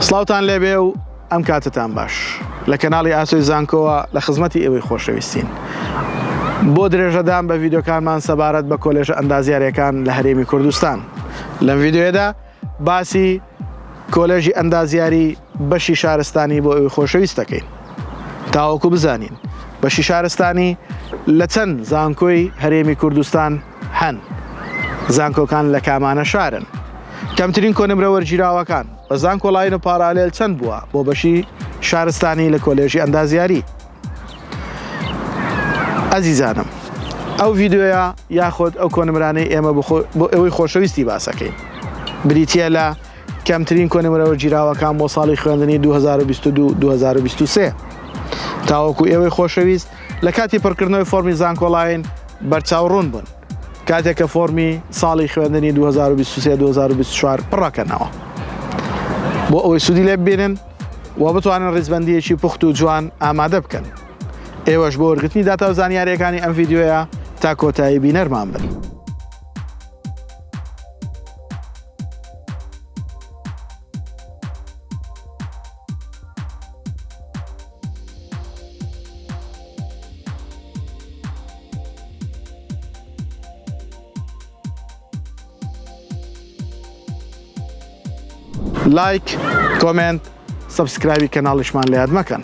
سڵاوتان لێبێ و ئەم کاتتان باش لە کەناڵی ئاسۆی زانکۆوە لە خزمەتی ئێوەی خۆشەویستین. بۆ درێژەدان بە ڤیدۆکانمان سەبارەت بە کۆلێژە ئەندازیاریەکان لە هەرێمی کوردستان. لەم ڤیدۆیەدا باسی کۆلێژی ئەندازیاری بەشی شارستانی بۆ ئێوەی خۆشەویست دەکەین تاوەکو بزانین بەشی شارستانی لە چەند زانکۆی هەرێمی کوردستان هەن، زانکۆکان لە کامانە شارن، کەمترین کۆنمرە وەرگیراوەکان بە زانکۆ لاین و پارالێل چەند بووە بۆ بەشی شارستانی لە کۆلێژی ئەندازیاری. ئەزیزانم، ئەو ڤیدۆیە یاخۆت ئەو کۆنمرانەی ئێمە بۆ ئێوەی خۆشەویستی باسەکەین بریتە لە کەمترین کۆنمرە وەرگیراوەکان بۆ ساڵی خوێندنی 2022-2023 تاوەکو ئێوەی خۆشەویست لە کاتی پڕکردنەوەی فۆرمی زانکۆلاین بەرچاوڕوون بوون کاتێک کە فۆرمی ساڵی خوێندنی 2023-2024 پڕەکەنەوە بۆ ئەوەی سوودی لێ ببینن و بتوانن ڕیزبەندیەکی پوخت و جوان ئامادە بکەن. ئێوەش بۆ وەرگرتنی داتا و زانیاریەکانی ئەم ڤیدۆیە تا کۆتایی بینەرمان بن. لایک، کۆمنت، سەبسکرایبی کەناڵیشمان لە یاد مەکەن.